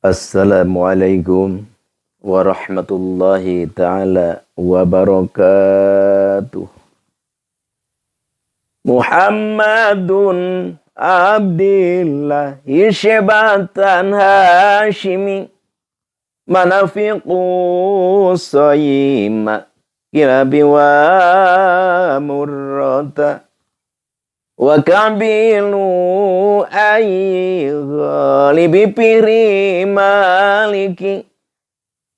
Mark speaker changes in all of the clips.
Speaker 1: Assalamualaikum warahmatullahi ta'ala wabarakatuh. Muhammadun Abdillah syibatan Hashimi manafiqu sayyima kirabi wa murrata wa kabilu ayyi ghalibi piri maliki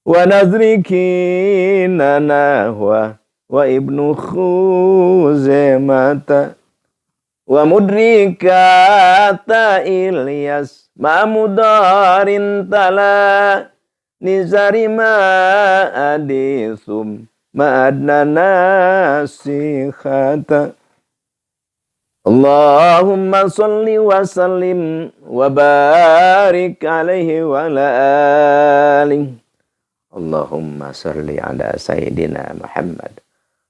Speaker 1: wa nazriki nanahwa wa ibnu khuzemata wa mudrikata Ilyas ma'mudarin tala nizari ma'adisum ma'adna nasihata. Allahumma salli wa sallim wa barik alaihi wa ala alihi. Allahumma salli ala Sayyidina Muhammad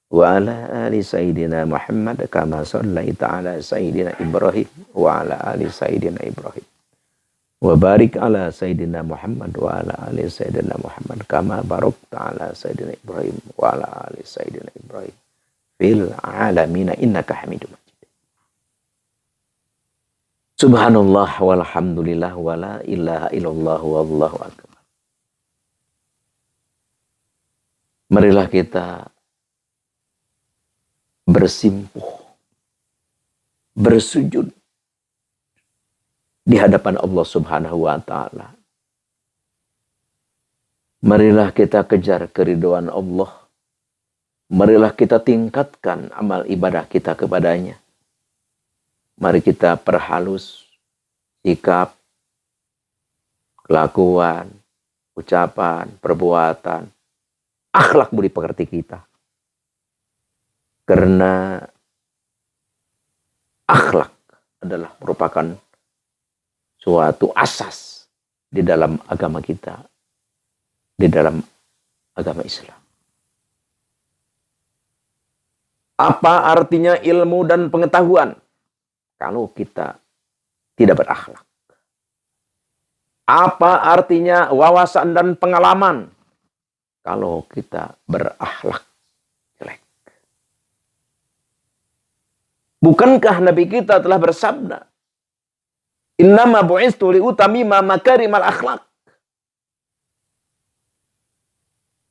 Speaker 1: wa ala ali Sayyidina Muhammad kama sallaita ala Sayyidina Ibrahim wa ala ali Sayyidina Ibrahim. Wa barik ala Sayyidina Muhammad wa ala ali Sayyidina Muhammad kama barakta ala Sayyidina Ibrahim wa ala ali Sayyidina Ibrahim fil alamina innaka Hamidum Majid. Subhanallah walhamdulillah wa la ilaha illallah wallahu akbar. Marilah kita bersimpuh, bersujud di hadapan Allah Subhanahu wa ta'ala. Marilah kita kejar keridhaan Allah. Marilah kita tingkatkan amal ibadah kita kepadanya. Mari kita perhalus sikap, kelakuan, ucapan, perbuatan, akhlak budi pekerti kita. Karena akhlak adalah merupakan suatu asas di dalam agama kita, di dalam agama Islam. Apa artinya ilmu dan pengetahuan kalau kita tidak berakhlak? Apa artinya wawasan dan pengalaman kalau kita berakhlak jelek? Bukankah Nabi kita telah bersabda, innama bu'istu liutamima makarimal akhlak.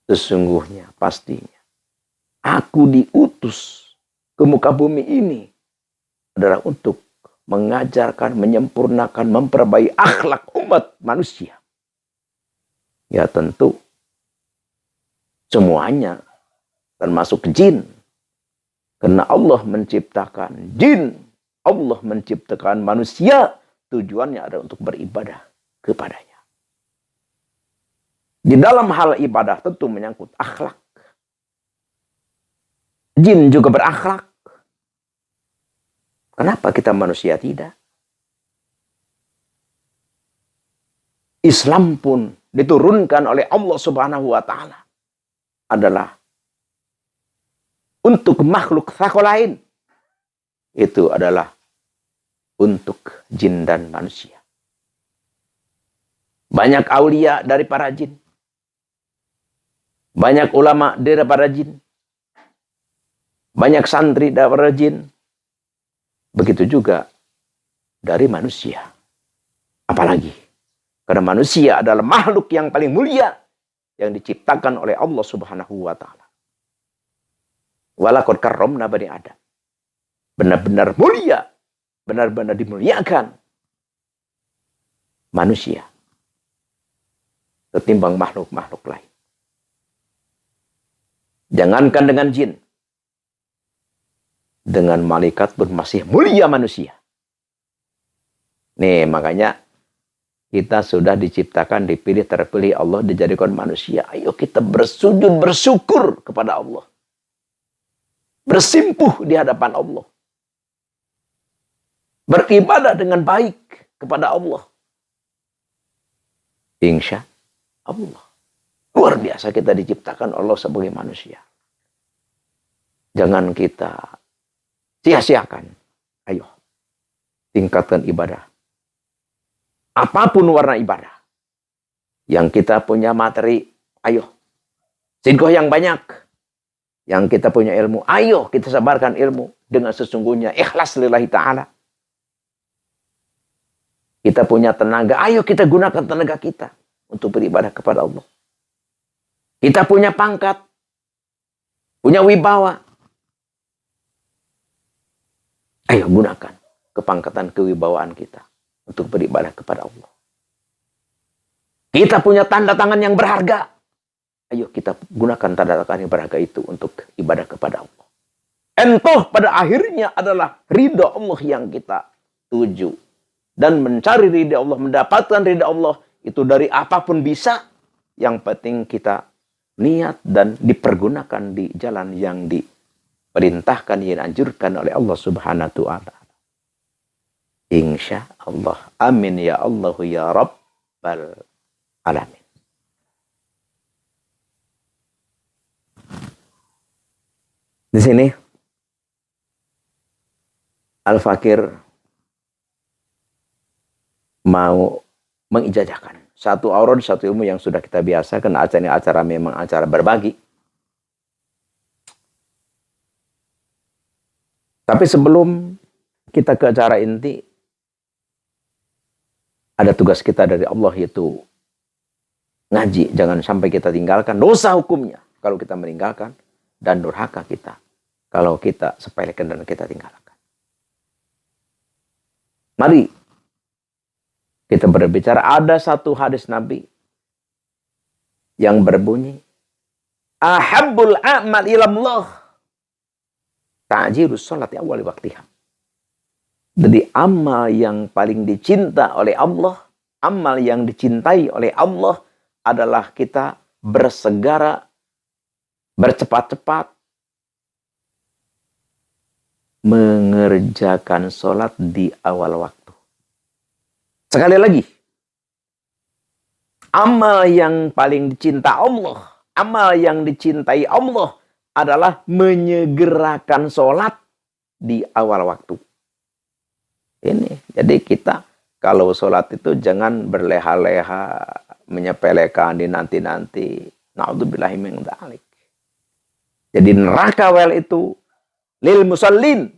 Speaker 1: Sesungguhnya, pastinya, aku diutus ke muka bumi ini adalah untuk mengajarkan, menyempurnakan, memperbaiki akhlak umat manusia. Ya tentu semuanya termasuk jin. Karena Allah menciptakan jin, Allah menciptakan manusia, tujuannya adalah untuk beribadah kepadanya. Di dalam hal ibadah tentu menyangkut akhlak. Jin juga berakhlak. Kenapa kita manusia tidak? Islam pun diturunkan oleh Allah Subhanahu wa ta'ala adalah untuk makhluk lain. Itu adalah untuk jin dan manusia. Banyak aulia dari para jin. Banyak ulama dari para jin. Banyak santri dari para jin. Begitu juga dari manusia. Apalagi karena manusia adalah makhluk yang paling mulia yang diciptakan oleh Allah Subhanahu wa ta'ala. Walaqad karramna bani Adam. Benar-benar mulia, benar-benar dimuliakan manusia ketimbang makhluk-makhluk lain. Jangankan dengan jin, dengan malaikat pun masih mulia manusia. Nih, makanya kita sudah diciptakan, dipilih, terpilih Allah, dijadikan manusia. Ayo kita bersujud, bersyukur kepada Allah. Bersimpuh di hadapan Allah. Beribadah dengan baik kepada Allah. Insya Allah. Luar biasa kita diciptakan Allah sebagai manusia. Jangan kita sia-siakan. Ayo, tingkatkan ibadah. Apapun warna ibadah. Yang kita punya materi, ayo. Sedekah yang banyak. Yang kita punya ilmu, ayo kita sebarkan ilmu. Dengan sesungguhnya ikhlas lillahi ta'ala. Kita punya tenaga, ayo kita gunakan tenaga kita. Untuk beribadah kepada Allah. Kita punya pangkat. Punya wibawa. Ayo gunakan kepangkatan kewibawaan kita. Untuk beribadah kepada Allah. Kita punya tanda tangan yang berharga. Ayo kita gunakan tanda tangan yang berharga itu untuk ibadah kepada Allah. Entah pada akhirnya adalah ridha Allah yang kita tuju. Dan mencari ridha Allah, mendapatkan ridha Allah. Itu dari apapun bisa. Yang penting kita niat dan dipergunakan di jalan yang diperintahkan, yang dianjurkan oleh Allah subhanahu wa ta'ala. Insya Allah. Amin ya Allah ya Rabbal alamin. Di sini Al-Fakir mau mengijazahkan satu aurad, satu ilmu yang sudah kita biasakan. Acara ini acara memang acara berbagi. Tapi sebelum kita ke acara inti, ada tugas kita dari Allah, yaitu ngaji. Jangan sampai kita tinggalkan. Dosa hukumnya kalau kita meninggalkan, dan durhaka kita kalau kita sepelekan dan kita tinggalkan. Mari kita berbicara. Ada satu hadis Nabi yang berbunyi, ahabbul a'mal ilallah ta'jilus sholati awwali waqtiha. Jadi amal yang paling dicinta oleh Allah, amal yang dicintai oleh Allah adalah kita bersegera, bercepat-cepat mengerjakan sholat di awal waktu. Sekali lagi, amal yang paling dicinta Allah, amal yang dicintai Allah adalah menyegerakan sholat di awal waktu. Ini, jadi kita kalau sholat itu jangan berleha-leha, menyepelekan di nanti-nanti. Na'udzubillahi min dzalik. Jadi neraka wel itu lil musallin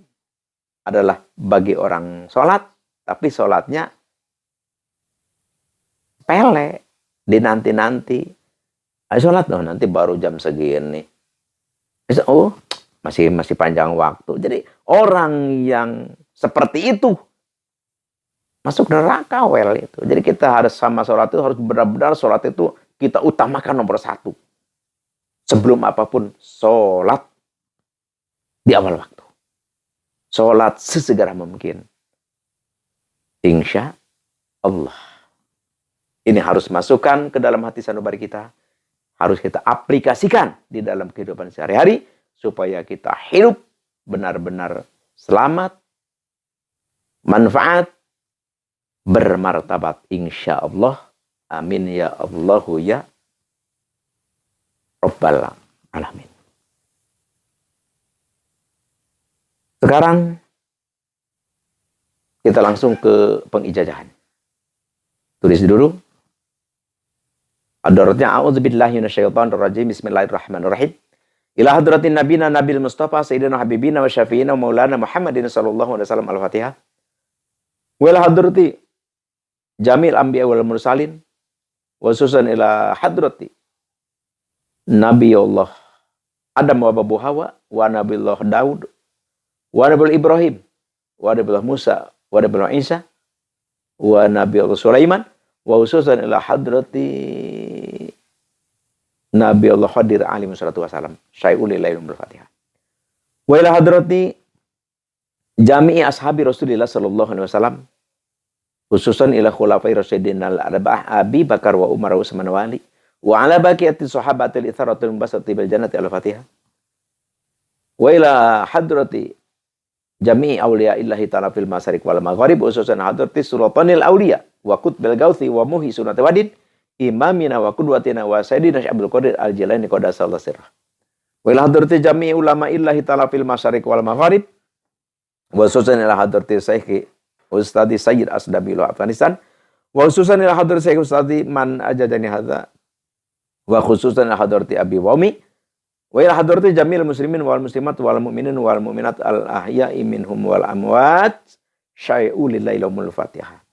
Speaker 1: adalah bagi orang sholat, tapi sholatnya pele di nanti-nanti. Ayo sholat dong, nanti baru jam segini. Oh, masih panjang waktu. Jadi orang yang seperti itu masuk neraka wel itu. Jadi kita harus sama sholat itu harus benar-benar sholat itu kita utamakan nomor satu. Sebelum apapun, sholat di awal waktu. Sholat sesegera mungkin. Insya Allah. Ini harus masukkan ke dalam hati sanubari kita. Harus kita aplikasikan di dalam kehidupan sehari-hari. Supaya kita hidup benar-benar selamat, manfaat, bermartabat. Insya Allah. Amin ya Allahu ya Rabbal alamin. Sekarang kita langsung ke pengijazahan. Tulis dulu. Adaratnya a'udzubillahi minasyaitonir rajim. Bismillahirrahmanirrahim. Ila hadratin nabiyina nabil mustafa sayyidina habibina wa syafiina maulana Muhammadin sallallahu alaihi wasallam. Al-Fatihah. Wa ila hadrati jamil anbiya wal mursalin wa susan ila hadrati Nabi Allah Adam wa Abu Hawa wa Nabi Allah Daud wa Nabi Ibrahim wa Nabi Allah Musa wa Nabi Allah Isa wa Nabi Allah Sulaiman wa ususan ila hadrati Nabi Allah Khadir alaihi wassalatu wassalam. Syai'ul ilaihil Fatihah. Wa ila hadrati jami'i ashabi Rasulillah sallallahu alaihi wasallam khususan ila khulafai rasyidin al-arba'ah Abi Bakar wa Umar wa Utsman wa Ali wa ala baqiyati sahabatil itharatul mubassati bil jannati. Al-Fatihah. Wa ila hadrati jami'i awliya illahi ta'ala fil masyariq wal maghrib khususan hadrati sultanil awliya wa qutbil gauthi wa muhi sunat wadid imamina wa qudwatina wa sayyidina Abdul Qadir al-Jilani qaddasallahu sirrah. Wa ila hadrati jami'i ulama illahi ta'ala fil masyariq wal maghrib wa khususan ila hadrati Syekh Ustadi Sayyid Asdabil Afghanistan Wa khususan ila hadrati Syekh Ustadi man ajadani hadza wa khususan ila hadrati Abi Wami wa ila hadrati jamil muslimin wal muslimat wal mu'minin wal mu'minat al ahya'i minhum wal amwat syai'u lillahi lahumul Fatihah.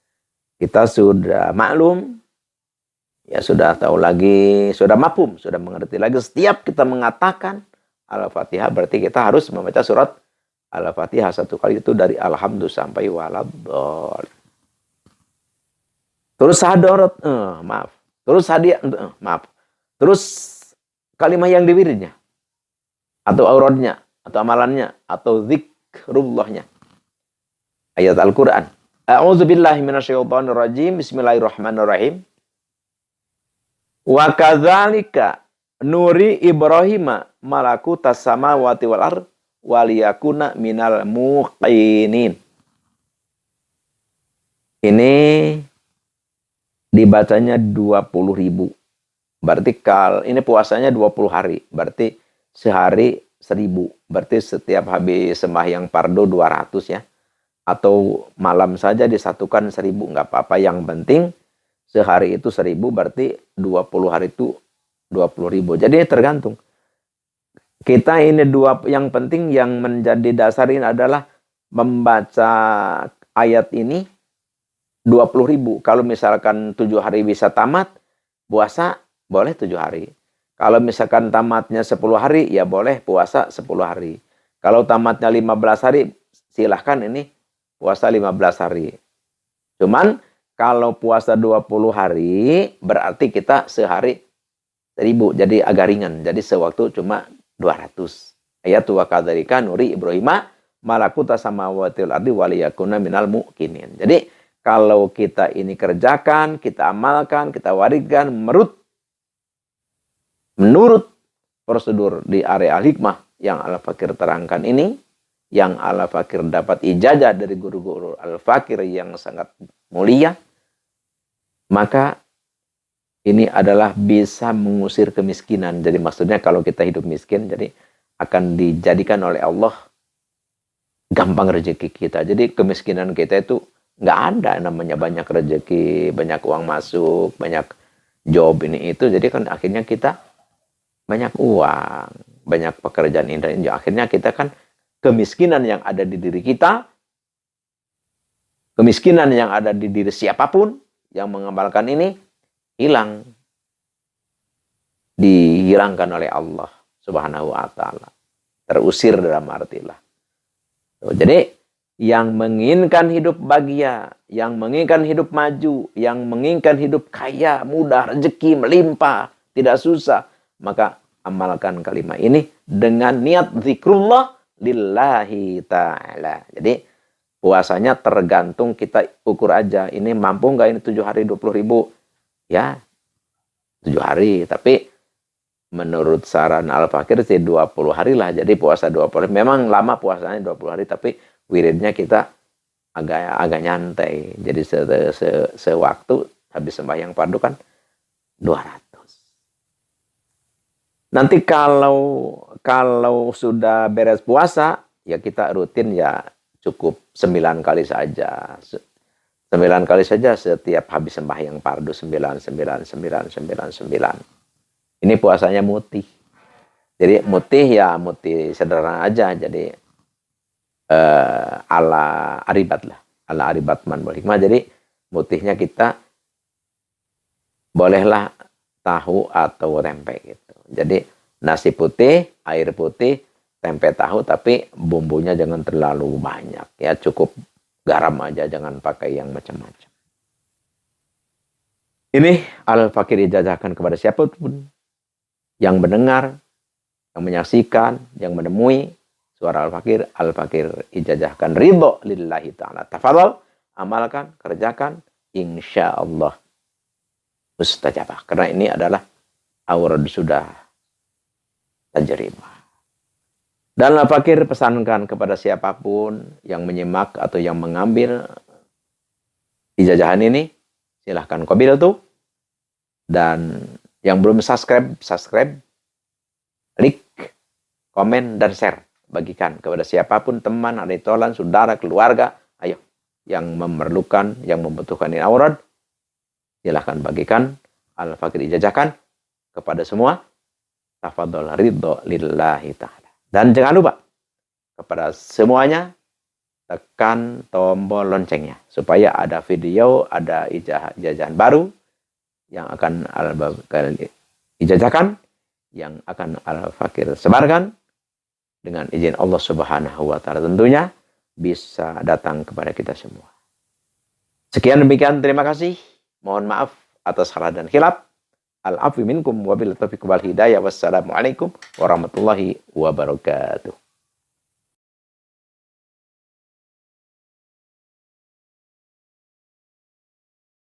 Speaker 1: Kita sudah maklum, ya sudah tahu lagi, sudah mafhum, sudah mengerti lagi. Setiap kita mengatakan Al-Fatihah berarti kita harus membaca surat Al-Fatihah satu kali itu dari alhamdulillah sampai waladhdallin. Terus hadarat, maaf. Terus hadiah, maaf. Terus kalimat yang diwiridnya, atau auradnya, atau amalannya, atau zikrullahnya. Ayat Al-Quran. A'udzubillahi minasyaitonirrajim. Bismillahirrahmanirrahim. Wa kadzalika nuri Ibrahim malakutas samawati wal ard waliyakuna minal muqinin. Ini dibacanya 20.000. Berarti ini puasanya 20 hari. Berarti sehari 1.000. Berarti setiap habis sembahyang fardu 200 ya. Atau malam saja disatukan 1.000, nggak apa-apa. Yang penting sehari itu 1.000, berarti 20 hari itu 20.000. Jadi tergantung. Kita ini yang penting yang menjadi dasar ini adalah membaca ayat ini 20.000. Kalau misalkan 7 hari bisa tamat, puasa boleh 7 hari. Kalau misalkan tamatnya 10 hari, ya boleh puasa 10 hari. Kalau tamatnya 15 hari, silahkan ini puasa 15 hari. Cuman kalau puasa 20 hari berarti kita sehari 1.000. Jadi agak ringan. Jadi sewaktu cuma 200. Ayat wa kadzalika nuri Ibrahim malakuta samawati wal ardi waliyakuna minal muqinin. Jadi kalau kita ini kerjakan, kita amalkan, kita wariskan menurut prosedur di area al-hikmah yang Al-Fakir terangkan ini, yang Al-Fakir dapat ijazah dari guru-guru Al-Fakir yang sangat mulia, maka ini adalah bisa mengusir kemiskinan. Jadi maksudnya kalau kita hidup miskin, jadi akan dijadikan oleh Allah gampang rezeki kita. Jadi kemiskinan kita itu nggak ada namanya banyak rezeki, banyak uang masuk, banyak job ini itu. Jadi kan akhirnya kita banyak uang, banyak pekerjaan indah. Akhirnya kita kan kemiskinan yang ada di diri kita, kemiskinan yang ada di diri siapapun yang mengamalkan ini, hilang. Dihilangkan oleh Allah Subhanahu wa ta'ala. Terusir dalam artilah. Jadi, yang menginginkan hidup bahagia, yang menginginkan hidup maju, yang menginginkan hidup kaya, mudah, rezeki, melimpah, tidak susah, maka amalkan kalimat ini dengan niat zikrullah lillahi ta'ala. Jadi puasanya tergantung kita ukur aja. Ini mampu nggak ini 7 hari 20.000? Ya 7 hari. Tapi menurut saran Al-Fakir sih 20 hari lah. Jadi puasa 20 hari. Memang lama puasanya 20 hari. Tapi wiridnya kita agak nyantai. Jadi sewaktu habis sembahyang fardu kan 200. Nanti kalau sudah beres puasa, ya kita rutin ya cukup 9 kali saja. 9 kali saja setiap habis sembahyang fardu 9. Ini puasanya mutih. Jadi mutih ya mutih sederhana aja. Jadi ala aribat lah. Ala aribat man wal hikmah. Jadi mutihnya kita bolehlah tahu atau tempe gitu. Jadi nasi putih, air putih, tempe tahu, tapi bumbunya jangan terlalu banyak. Ya cukup garam aja, jangan pakai yang macam-macam. Ini Al-Fakir ijazahkan kepada siapapun yang mendengar, yang menyaksikan, yang menemui suara Al-Fakir. Al-Fakir ijazahkan ridho lillahi ta'ala. Tafadhal, amalkan, kerjakan, insya Allah mustajabah. Karena ini adalah aurad sudah tajribah. Dan Al-Fakir pesankan kepada siapapun yang menyimak atau yang mengambil ijazahan ini, silahkan qabil tuh. Dan yang belum subscribe, like, komen, dan share. Bagikan kepada siapapun, teman, adik, tolan, saudara, keluarga, ayo, yang memerlukan, yang membutuhkan ini aurad, silahkan bagikan Al-Fakir Ijazakan kepada semua. Tafadhol ridho lillahi ta'ala. Dan jangan lupa kepada semuanya tekan tombol loncengnya supaya ada video, ada ijazahan baru yang akan Al-Fakir Ijazakan, yang akan Al-Fakir sebarkan dengan izin Allah Subhanahu wa taala, tentunya bisa datang kepada kita semua. Sekian demikian, terima kasih. Mohon maaf atas salah dan khilaf. Al-afwi minkum wabillahi taufiq wal hidayah. Wassalamualaikum warahmatullahi wabarakatuh.